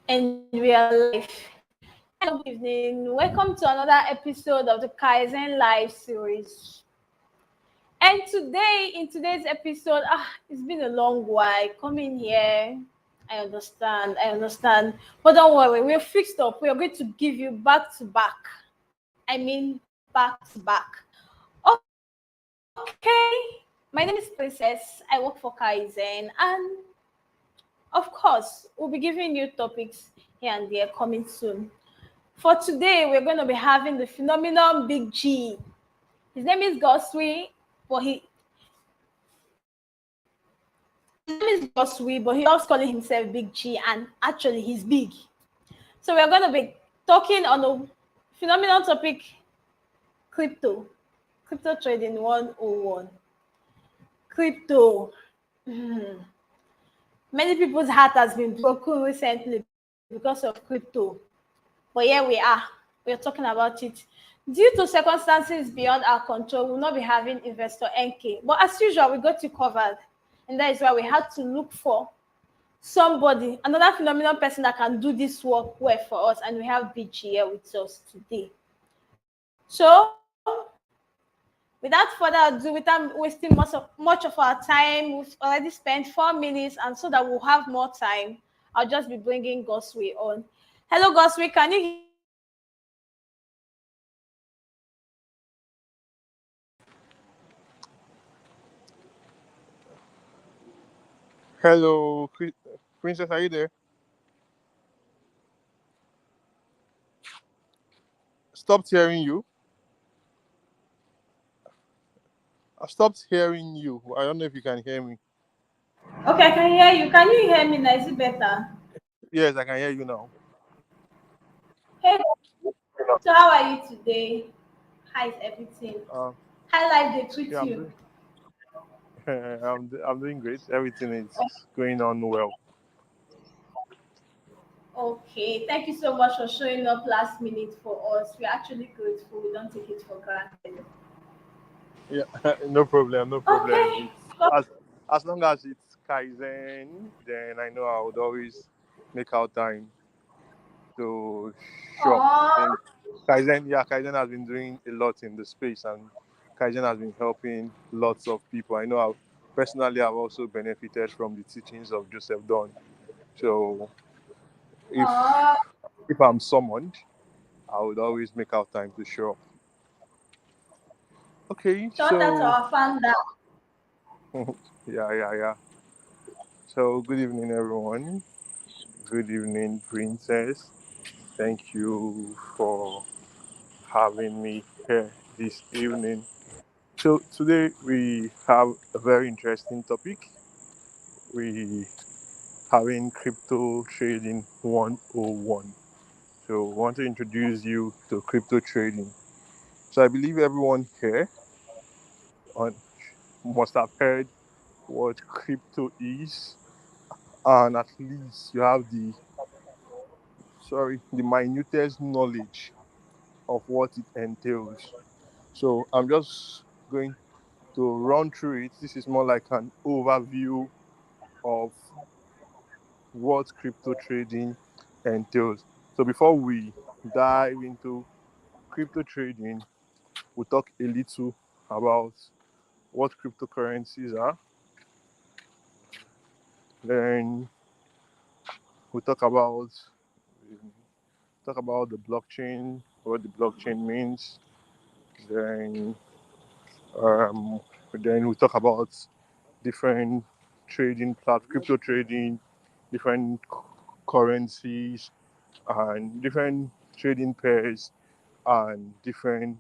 And we are live. Hello, good evening. Welcome to another episode of the Kaizen Live series. And in today's episode, it's been a long while coming here. I understand. But don't worry, we're fixed up. We are going to give you back to back. I mean, back to back. Okay, my name is Princess. I work for Kaizen, and of course, we'll be giving you topics here and there coming soon. For today, we're going to be having the phenomenal Big G. His name is Goswe, but he loves calling himself Big G, and actually, he's big. So we're going to be talking on a phenomenal topic: crypto, crypto trading 101. Crypto. Hmm. Many people's heart has been broken recently because of crypto. But here we are. We're talking about it. Due to circumstances beyond our control, we'll not be having Investor Nnkay. But as usual, we got you covered. And that is why we had to look for somebody, another phenomenal person that can do this work well for us. And we have BG here with us today. So, without further ado, without wasting much of our time, we've already spent 4 minutes. And so that we'll have more time, I'll just be bringing Goswe on. Hello, Goswe. Can you hear me? Hello, Princess, are you there? Stopped hearing you. I stopped hearing you. I don't know if you can hear me. Okay, I can hear you. Can you hear me now? Is it better? Yes, I can hear you now. Hey, so how are you today? How is everything? Uh, How life they treat yeah, I'm you? doing. I'm doing great. Everything is going on well. Okay, thank you so much for showing up last minute for us. We're actually grateful. We don't take it for granted. Yeah, no problem, no problem. Okay. It's as long as it's Kaizen, then I know I would always make out time to show up. I Oh, think Kaizen has been doing a lot in the space, and Kaizen has been helping lots of people. I know I've also benefited from the teachings of Joseph Don. So if oh, if I'm summoned, I would always make out time to show up. Okay, shout out to so our founder. yeah. So good evening, everyone. Good evening, Princess. Thank you for having me here this evening. So today we have a very interesting topic. We having crypto trading 101. So I want to introduce you to crypto trading. So I believe everyone here on, must have heard what crypto is, and at least you have the minutest knowledge of what it entails. So I'm just going to run through it. This is more like an overview of what crypto trading entails. So before we dive into crypto trading, we'll talk a little about what cryptocurrencies are. Then we'll talk about the blockchain, what the blockchain means. Then um, then we'll talk about different crypto trading, different currencies, and different trading pairs, and different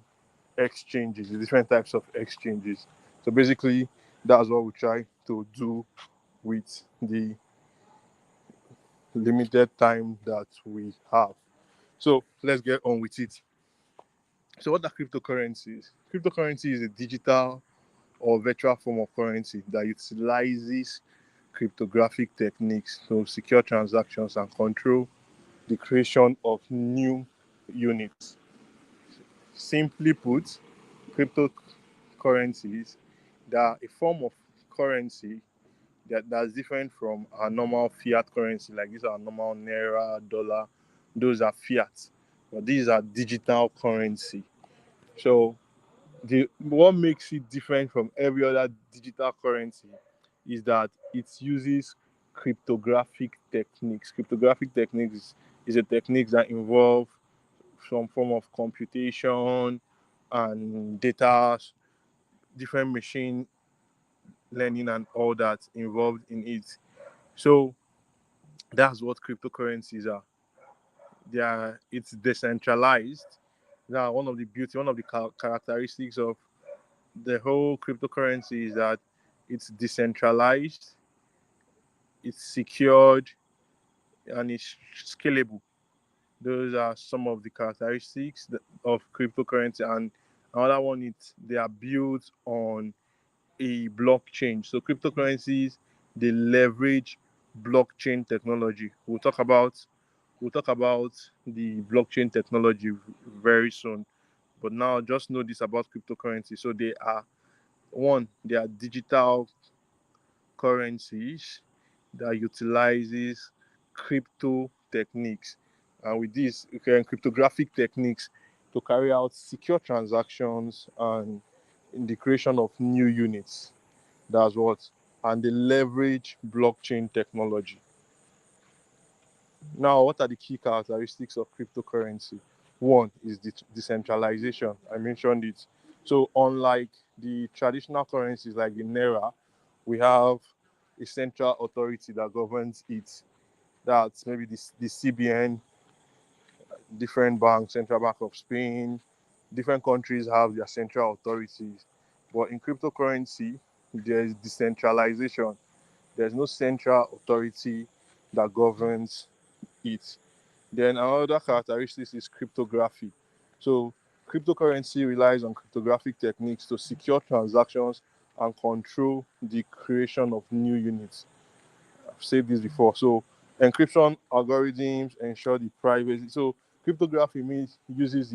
exchanges, the different types of exchanges. So basically, that's what we try to do with the limited time that we have. So let's get on with it. So what are cryptocurrencies? Cryptocurrency is a digital or virtual form of currency that utilizes cryptographic techniques to secure transactions and control the creation of new units. Simply put, cryptocurrencies, they are a form of currency that's different from our normal fiat currency. Like these are normal naira, dollar. Those are fiat, but these are digital currency. So the what makes it different from every other digital currency is that it uses cryptographic techniques. Cryptographic techniques is a technique that involve some form of computation and data, different machine learning and all that involved in it. So that's what cryptocurrencies are. They are it's decentralized. Now one of the characteristics of the whole cryptocurrency is that it's decentralized, it's secured, and it's scalable. Those are some of the characteristics of cryptocurrency. And another one is they are built on a blockchain. So cryptocurrencies they leverage blockchain technology. We'll talk about the blockchain technology very soon. But now just know this about cryptocurrency. So they are digital currencies that utilizes crypto techniques, and with these cryptographic techniques to carry out secure transactions and in the creation of new units. That's what. And they leverage blockchain technology. Now, what are the key characteristics of cryptocurrency? One is the decentralization. I mentioned it. So, unlike the traditional currencies like the naira, we have a central authority that governs it. That's maybe the CBN, different banks, Central Bank of Spain. Different countries have their central authorities. But in cryptocurrency, there is decentralization. There's no central authority that governs it. Then another characteristic is cryptography. So cryptocurrency relies on cryptographic techniques to secure transactions and control the creation of new units. I've said this before. So encryption algorithms ensure the privacy. So cryptography means uses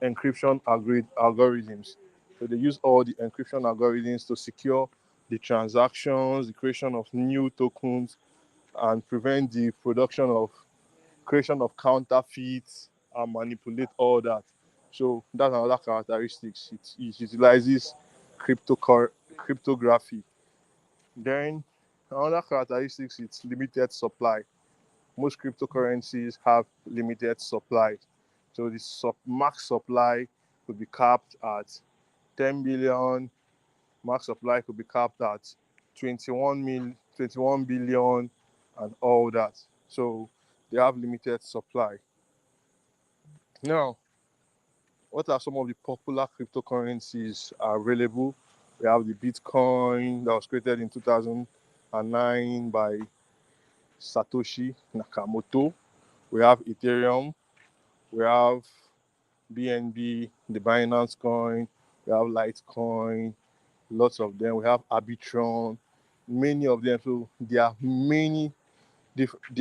encryption algorithms. So they use all the encryption algorithms to secure the transactions, the creation of new tokens, and prevent the production of creation of counterfeits and manipulate all that. So that's another characteristics. It utilizes cryptography. Then another characteristics is limited supply. Most cryptocurrencies have limited supply. So the max supply could be capped at 10 billion, max supply could be capped at 21 billion and all that. So they have limited supply. Now, what are some of the popular cryptocurrencies available? We have the Bitcoin that was created in 2009 by Satoshi Nakamoto. We have Ethereum. We have BNB, the Binance coin. We have Litecoin, lots of them. We have Arbitron, many of them. So there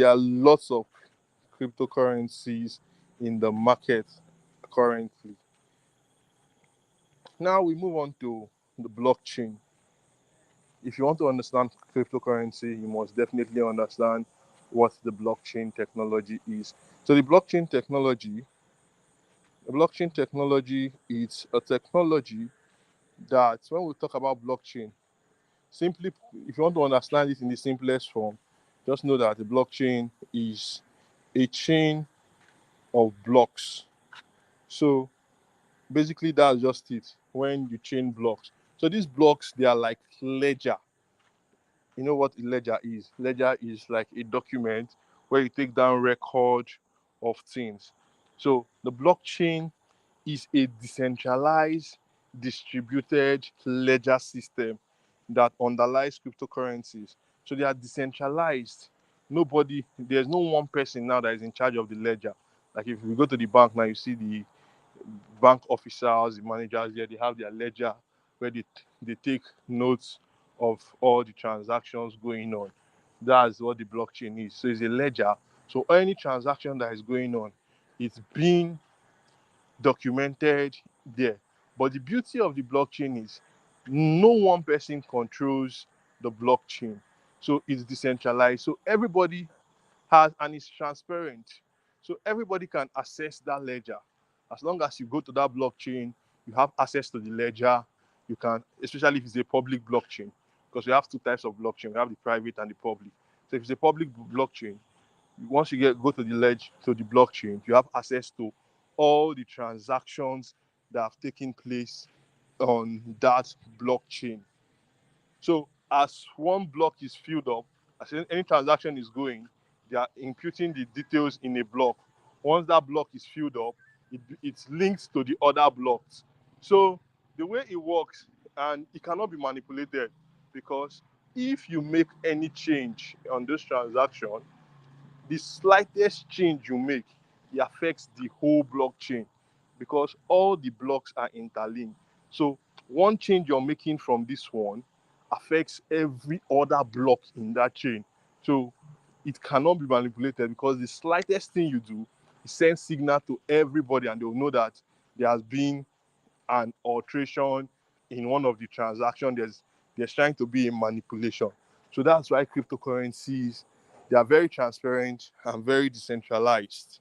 are lots of cryptocurrencies in the market currently. Now we move on to the blockchain. If you want to understand cryptocurrency, you must definitely understand what the blockchain technology is. So the blockchain technology is a technology that when we talk about blockchain, simply if you want to understand it in the simplest form, just know that the blockchain is a chain of blocks. So basically that's just it. When you chain blocks. So these blocks they are like ledger. You know what a ledger is? Ledger is like a document where you take down record of things. So the blockchain is a decentralized, distributed ledger system that underlies cryptocurrencies. So they are decentralized. There's no one person now that is in charge of the ledger. Like if you go to the bank now, you see the bank officers, the managers there, they have their ledger where they take notes of all the transactions going on. That's what the blockchain is. So it's a ledger. So any transaction that is going on, it's being documented there. But the beauty of the blockchain is no one person controls the blockchain. So it's decentralized. So everybody has, and it's transparent. So everybody can access that ledger. As long as you go to that blockchain, you have access to the ledger. You can, especially if it's a public blockchain, because we have two types of blockchain. We have the private and the public. So if it's a public blockchain, once you go to the ledge, to the blockchain, you have access to all the transactions that have taken place on that blockchain. So as one block is filled up, as any transaction is going, they are imputing the details in a block. Once that block is filled up, it's linked to the other blocks. So the way it works, and it cannot be manipulated, because if you make any change on this transaction, the slightest change you make, it affects the whole blockchain, because all the blocks are interlinked. So one change you're making from this one affects every other block in that chain. So it cannot be manipulated, because the slightest thing you do, it sends signal to everybody, and they'll know that there has been an alteration in one of the transactions. There's trying to be a manipulation. So that's why cryptocurrencies, they are very transparent and very decentralized.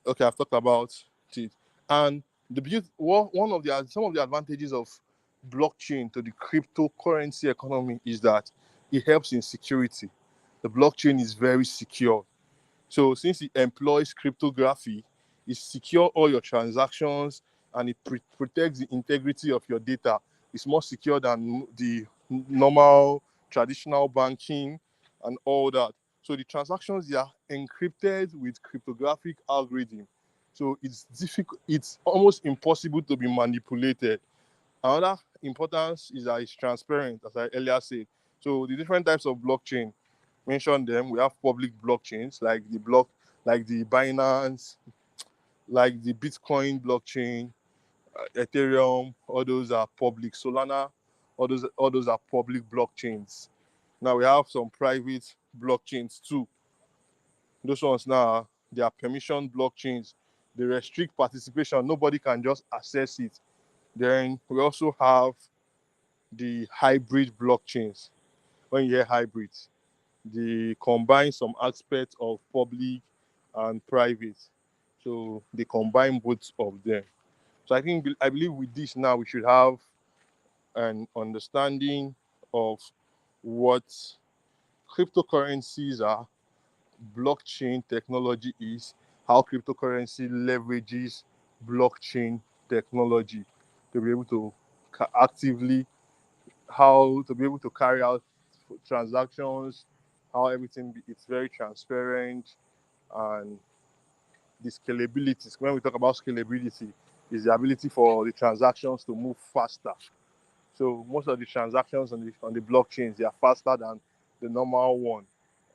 Okay, I've talked about it. And the beauty, one of the some of the advantages of blockchain to the cryptocurrency economy is that it helps in security. The blockchain is very secure. So since it employs cryptography, it secures all your transactions, and it protects the integrity of your data. It's more secure than the normal traditional banking and all that. So the transactions, they are encrypted with cryptographic algorithm. So it's difficult, it's almost impossible to be manipulated. Another importance is that it's transparent, as I earlier said. So the different types of blockchain, mention them. We have public blockchains like the Binance, like the Bitcoin blockchain, Ethereum. All those are public. Solana, all those are public blockchains. Now we have some private blockchains too. Those ones now, they are permission blockchains. They restrict participation. Nobody can just access it. Then we also have the hybrid blockchains. When you hear hybrids, they combine some aspects of public and private. So they combine both of them. So I believe with this now we should have an understanding of what cryptocurrencies are, blockchain technology is, how cryptocurrency leverages blockchain technology to be able to actively, how to be able to carry out transactions, how everything it's very transparent, and the scalability. When we talk about scalability, is the ability for the transactions to move faster. So most of the transactions on the blockchains, they are faster than the normal one.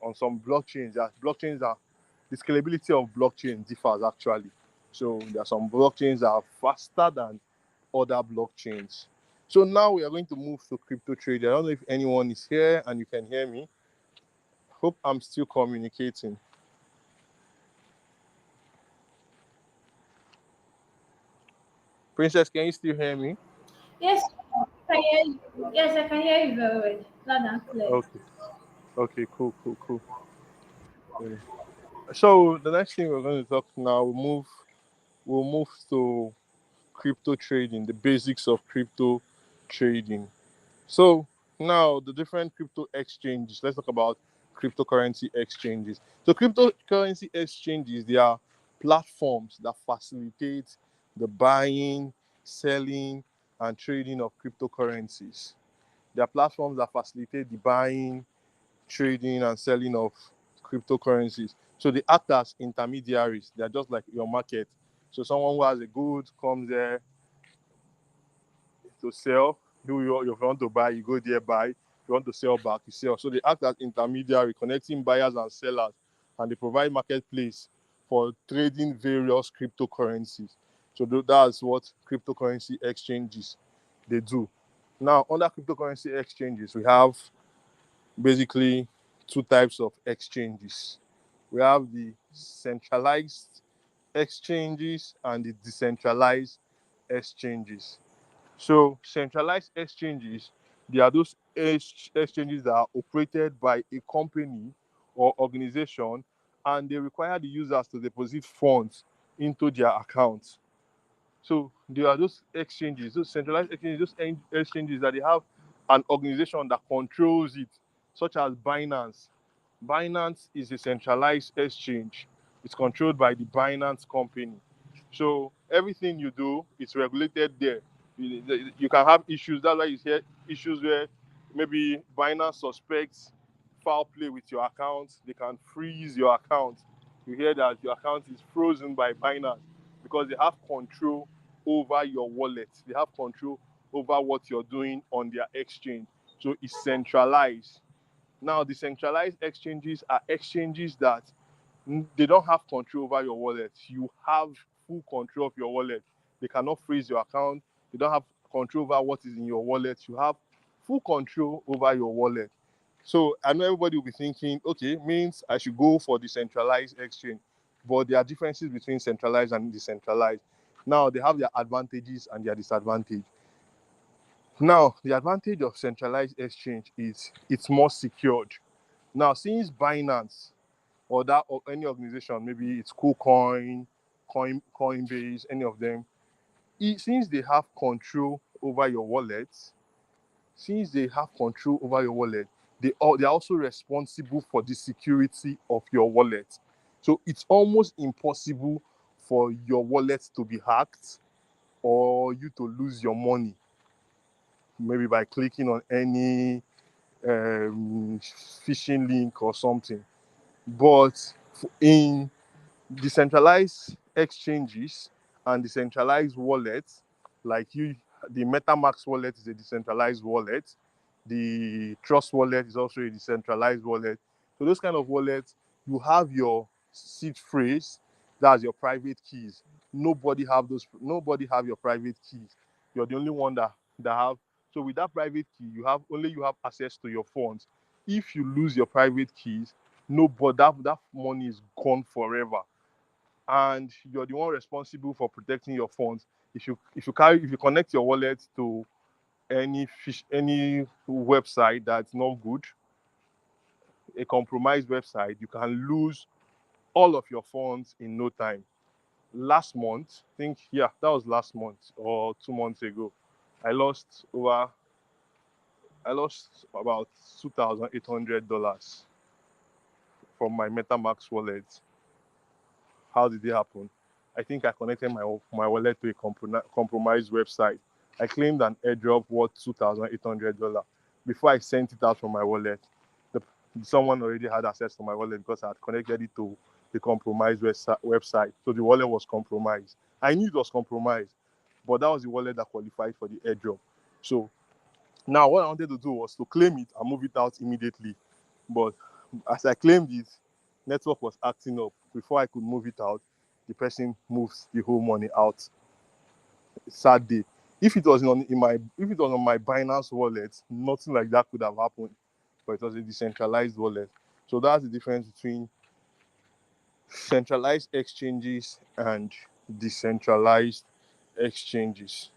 On some blockchains, the scalability of blockchain differs actually. So there are some blockchains that are faster than other blockchains. So now we are going to move to crypto trading. I don't know if anyone is here and you can hear me. Hope I'm still communicating. Princess, can you still hear me? Yes, I can hear you. Yes, I can hear you very well, loud and clear. Okay. Okay, cool, cool, cool. Yeah. So the next thing we're going to talk now, we'll move to crypto trading, the basics of crypto trading. So now the different crypto exchanges. Let's talk about cryptocurrency exchanges. So cryptocurrency exchanges, they are platforms that facilitate the buying, selling, and trading of cryptocurrencies. They are platforms that facilitate the buying, trading, and selling of cryptocurrencies. So they act as intermediaries. They're just like your market. So someone who has a good comes there to sell. You want to buy, you go there buy. If you want to sell back, you sell. So they act as intermediary, connecting buyers and sellers, and they provide marketplace for trading various cryptocurrencies. So that's what cryptocurrency exchanges they do. Now, under cryptocurrency exchanges, we have basically two types of exchanges. We have the centralized exchanges and the decentralized exchanges. So centralized exchanges, they are those exchanges that are operated by a company or organization, and they require the users to deposit funds into their accounts. So there are those exchanges, those centralized exchanges, those exchanges that they have an organization that controls it, such as Binance. Binance is a centralized exchange. It's controlled by the Binance company. So everything you do, it's regulated there. You can have issues. That's why you hear issues where maybe Binance suspects foul play with your account. They can freeze your account. You hear that your account is frozen by Binance because they have control over your wallet. They have control over what you're doing on their exchange. So it's centralized. Now, the centralized exchanges are exchanges that they don't have control over your wallet. You have full control of your wallet. They cannot freeze your account. They don't have control over what is in your wallet. You have full control over your wallet. So I know everybody will be thinking, okay, means I should go for the centralized exchange. But there are differences between centralized and decentralized. Now they have their advantages and their disadvantages. Now, the advantage of centralized exchange is it's more secured. Now, since Binance or that or any organization, maybe it's KuCoin, Coinbase, any of them, since they have control over your wallet, they are also responsible for the security of your wallet. So it's almost impossible for your wallet to be hacked or you to lose your money, maybe by clicking on any phishing link or something. But in decentralized exchanges and decentralized wallets, like the MetaMask wallet is a decentralized wallet. The Trust wallet is also a decentralized wallet. So those kind of wallets, you have your seed phrase, that's your private keys. Nobody have your private keys. You're the only one that have. So with that private key, you have access to your funds. If you lose your private keys, nobody that money is gone forever, and you're the one responsible for protecting your funds. If you connect your wallet to any website that's not good, a compromised website, you can lose all of your funds in no time. Last month, I think, yeah, that was last month or 2 months ago, I lost over I lost about $2,800 from my MetaMask wallet. How did it happen? I think I connected my wallet to a compromised website. I claimed an airdrop worth $2,800. Before I sent it out from my wallet, the, someone already had access to my wallet because I had connected it to the compromised website. So the wallet was compromised. I knew it was compromised, but that was the wallet that qualified for the airdrop. So now what I wanted to do was to claim it and move it out immediately. But as I claimed it, network was acting up. Before I could move it out, the person moves the whole money out. Sad day. If it was on my Binance wallet, nothing like that could have happened. But it was a decentralized wallet. So that's the difference between centralized exchanges and decentralized exchanges.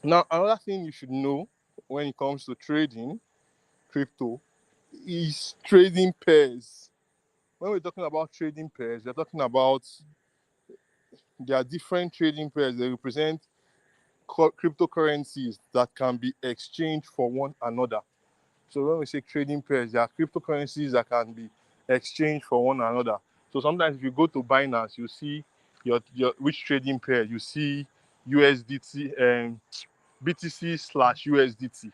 Now, another thing you should know when it comes to trading crypto is trading pairs. When we're talking about trading pairs, we're talking about there are different trading pairs. They represent cryptocurrencies that can be exchanged for one another. So when we say trading pairs, there are cryptocurrencies that can be exchanged for one another. So sometimes if you go to Binance, you see your which trading pair. You see USDT and BTC slash USDT.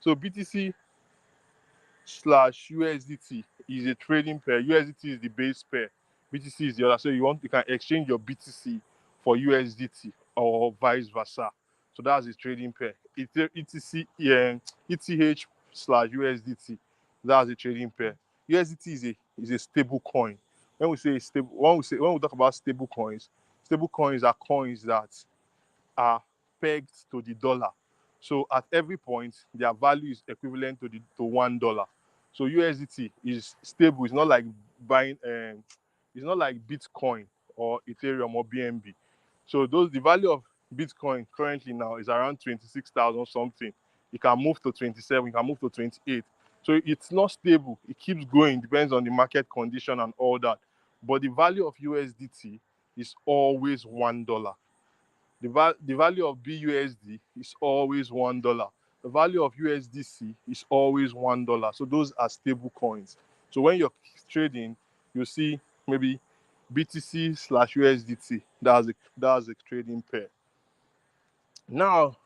So BTC slash USDT is a trading pair. USDT is the base pair. BTC is the other. So you can exchange your BTC for USDT or vice versa. So that's the trading pair. ETH slash USDT. That's the trading pair. USDT is a stable coin. When we talk about stable coins are coins that are pegged to the dollar. So at every point, their value is equivalent to $1. So USDT is stable. It's not like buying. It's not like Bitcoin or Ethereum or BNB. So the value of Bitcoin currently now is around 26,000 something. It can move to 27, it can move to 28. So it's not stable. It keeps going, depends on the market condition and all that. But the value of USDT is always $1. The value of BUSD is always $1. The value of USDC is always $1. So those are stable coins. So when you're trading, you see maybe BTC slash USDT. That's a trading pair. Now,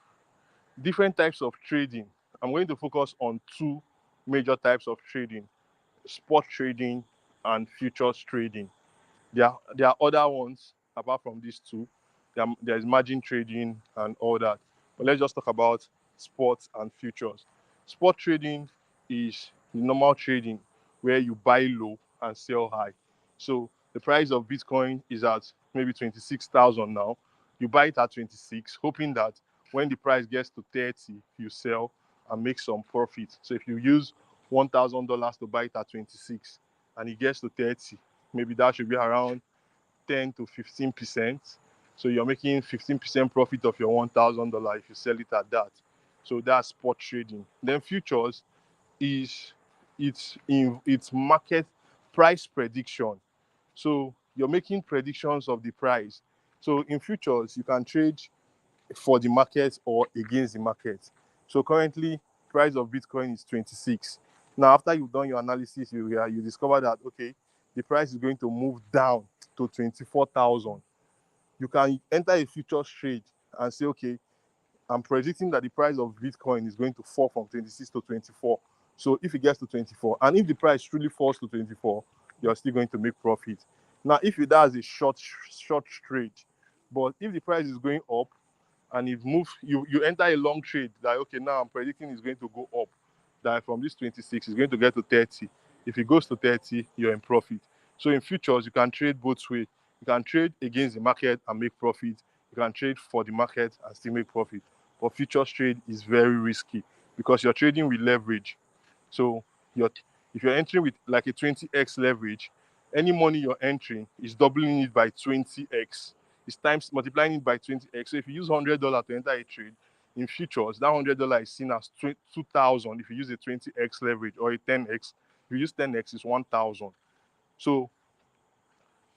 different types of trading. I'm going to focus on two major types of trading: spot trading and futures trading. There are other ones apart from these two. There's margin trading and all that. But let's just talk about sports and futures. Spot trading is the normal trading where you buy low and sell high. So the price of Bitcoin is at maybe 26,000 now. You buy it at 26, hoping that when the price gets to 30, you sell and make some profit. So if you use $1,000 to buy it at 26 and it gets to 30, maybe that should be around 10 to 15%. So you're making 15% profit of your $1,000 if you sell it at that. So that's spot trading. Then futures is it's market price prediction. So you're making predictions of the price. So in futures, you can trade for the market or against the market. So currently, price of Bitcoin is 26. Now, after you've done your analysis, you discover that okay, the price is going to move down to 24,000. You can enter a futures trade and say, okay, I'm predicting that the price of Bitcoin is going to fall from 26 to 24. So if it gets to 24, and if the price truly falls to 24, you're still going to make profit. Now, if it does a short trade, but if the price is going up and it moves, you enter a long trade that okay, now I'm predicting it's going to go up, that from this 26 it's going to get to 30. If it goes to 30, you're in profit. So in futures, you can trade both ways. You can trade against the market and make profit. You can trade for the market and still make profit. But futures trade is very risky because you're trading with leverage. So you're if you're entering with like a 20x leverage, any money you're entering is doubling it by 20x. It's times multiplying it by 20x. So if you use $100 to enter a trade in futures, that $100 is seen as 2,000 if you use a 20x leverage, or a 10x. If you use 10x, it's 1,000. So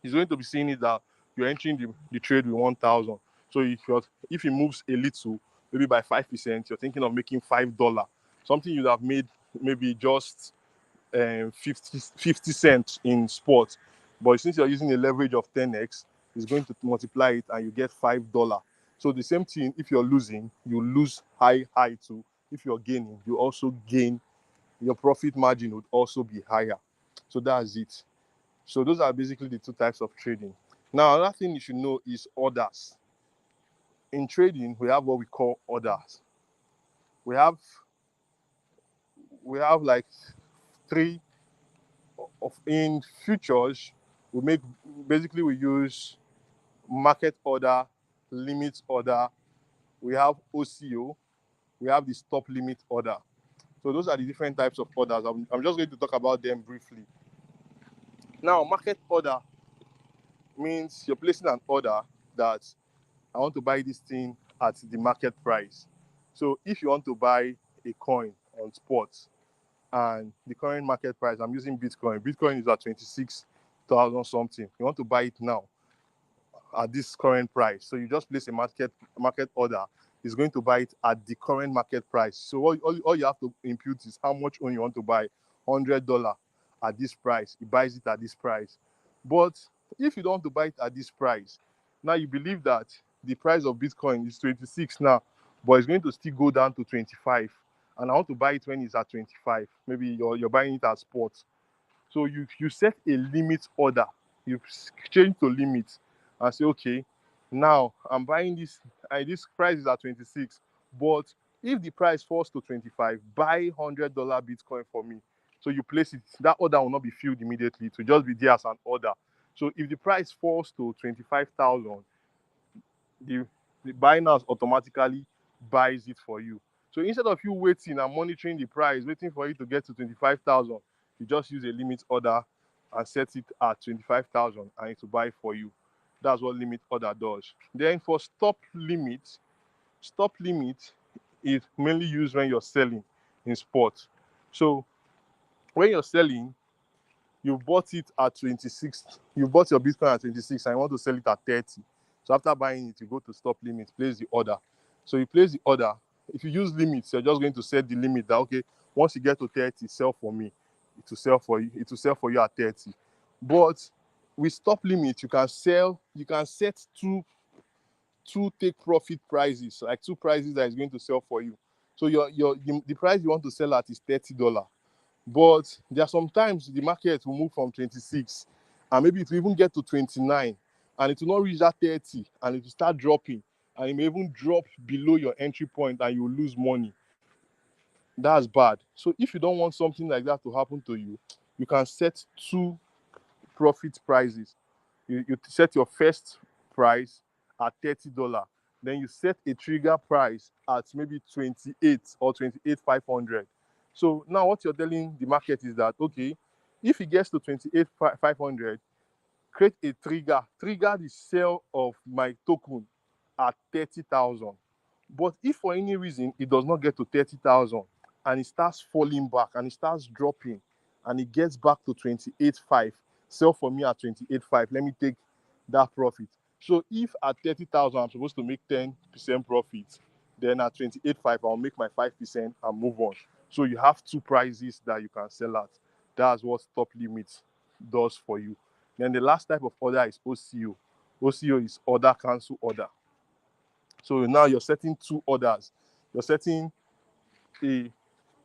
he's going to be seeing it that you're entering the trade with 1,000. So if it moves a little, maybe by 5%, you're thinking of making $5. Something you'd have made maybe just 50 cents in sports. But since you're using a leverage of 10x, it's going to multiply it and you get $5. So the same thing, if you're losing, you lose high too. If you're gaining, you also gain. Your profit margin would also be higher. So that's it. So those are basically the two types of trading. Now, another thing you should know is orders. In trading, we have what we call orders. We have like three of in futures. We use market order, limit order. We have OCO. We have the stop limit order. So those are the different types of orders. I'm just going to talk about them briefly. Now, market order means you're placing an order that I want to buy this thing at the market price. So if you want to buy a coin on spot and the current market price, I'm using Bitcoin. Bitcoin is at 26,000 something. You want to buy it now at this current price. So you just place a market order. It's going to buy it at the current market price. So all you have to impute is how much you want to buy. $100 at this price. It buys it at this price. But if you don't want to buy it at this price, now you believe that the price of Bitcoin is 26 now, but it's going to still go down to 25. And I want to buy it when it's at 25. Maybe you're buying it at spot. So you set a limit order. You change to limit and say, okay, now I'm buying this. This price is at 26, but if the price falls to 25, buy $100 Bitcoin for me. So you place it. That order will not be filled immediately. To just be there as an order. So if the price falls to 25,000, the Binance automatically buys it for you. So instead of you waiting and monitoring the price, waiting for it to get to 25,000, you just use a limit order and set it at 25,000 and it will buy for you. That's what limit order does. Then for stop limit is mainly used when you're selling in sport. So when you're selling, you bought it at 26, you bought your Bitcoin at 26 and you want to sell it at 30. So after buying it, you go to stop limit, place the order. So you place the order. If you use limits, you're just going to set the limit that, okay, once you get to 30, sell for me. It will sell for you. It will sell for you at 30. But with stop limit, you can set two take profit prices, like two prices that is going to sell for you. So the price you want to sell at is $30. But there are sometimes the market will move from 26 and maybe it will even get to 29 and it will not reach that 30 and it will start dropping and it may even drop below your entry point and you will lose money. That's bad. So if you don't want something like that to happen to you, you can set two profit prices. You set your first price at $30. Then you set a trigger price at maybe 28 or 28,500. So now what you're telling the market is that, okay, if it gets to 28,500, create a trigger the sale of my token at 30,000. But if for any reason it does not get to 30,000 and it starts falling back and it starts dropping and it gets back to 28,500, sell for me at 28,500. Let me take that profit. So if at 30,000 I'm supposed to make 10% profit, then at 28,500 I'll make my 5% and move on. So you have two prices that you can sell at. That's what stop limit does for you. Then the last type of order is OCO. OCO is order cancel order. So now you're setting two orders. You're setting a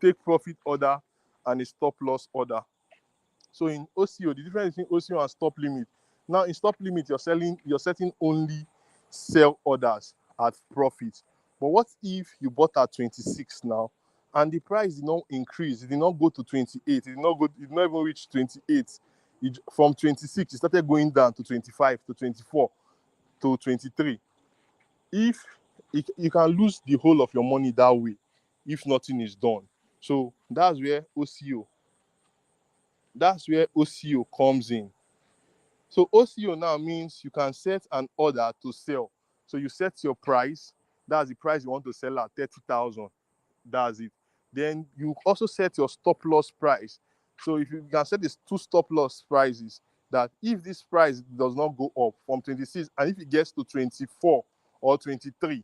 take profit order and a stop loss order. So in OCO, the difference between OCO and stop limit. Now in stop limit, you're setting only sell orders at profit. But what if you bought at 26 now and the price did not increase, it did not go to 28, it did not even reach 28. From 26, it started going down to 25, to 24, to 23. If you can lose the whole of your money that way if nothing is done. So that's where OCO comes in. So OCO now means you can set an order to sell. So you set your price, that's the price you want to sell at 30,000. That's it. Then you also set your stop loss price. So if you can set these two stop loss prices, that if this price does not go up from 26 and if it gets to 24 or 23,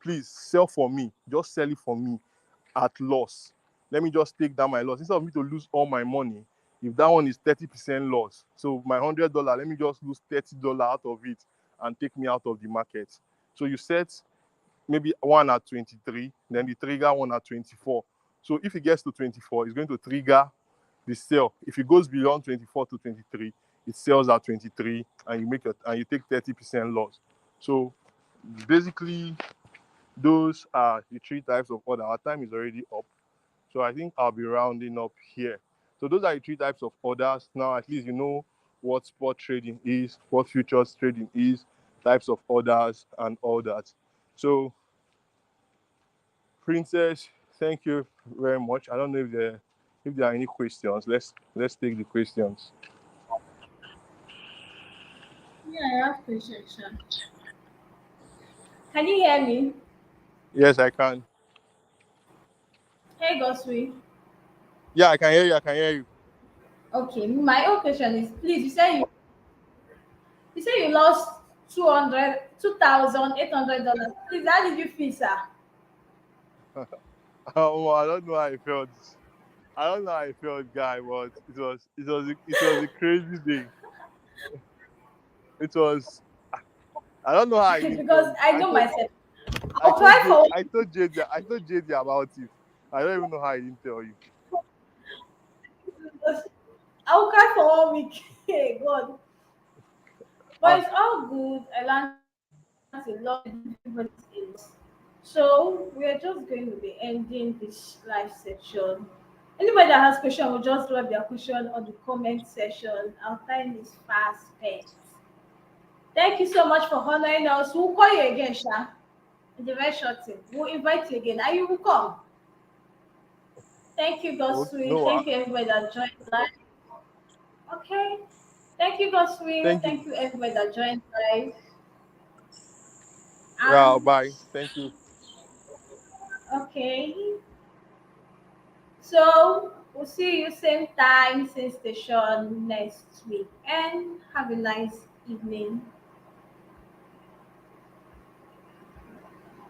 please sell for me. Just sell it for me at loss. Let me just take down my loss instead of me to lose all my money. If that one is 30% loss, so my $100, let me just lose $30 out of it and take me out of the market. So you set maybe one at 23, then the trigger one at 24. So if it gets to 24, it's going to trigger the sell. If it goes beyond 24 to 23, it sells at 23 and you take 30% loss. So basically, those are the three types of order. Our time is already up, so I think I'll be rounding up here. So those are the three types of orders. Now at least you know what spot trading is, what futures trading is, types of orders, and all that. So, Princess, thank you very much. I don't know if there are any questions. Let's take the questions. Yeah, I have questions, sir. Can you hear me? Yes, I can. Hey, Goswe. Yeah, I can hear you. I can hear you. Okay, my own question is, please, you say you lost 2,800 dollars. Please, how did you feel, sir? I don't know how I felt. I don't know how I felt, guy, but it was a crazy day. It was. I don't know how I didn't tell Because you. I I know told myself. I I'll told cry Jade for I told Jade about it. I don't even know how I didn't tell you. I'll cry for 1 week. Hey, God. But Ah, it's all good. I learned a lot. Everybody's a lot. So we're just going to be ending this live section. Anybody that has question will just drop their question on the comment section. Our time is fast spent. Thank you so much for honoring us. We'll call you again, Sha. In the very short thing. We'll invite you again and you will come. Thank you, okay, Gosui. no, Thank you, everybody that joined live. Okay. Thank you, Goswin. Thank you. Thank you, everybody that joined live. Yeah, And bye. Thank you. okay, so we'll see you same time, same station next week. And have a nice evening.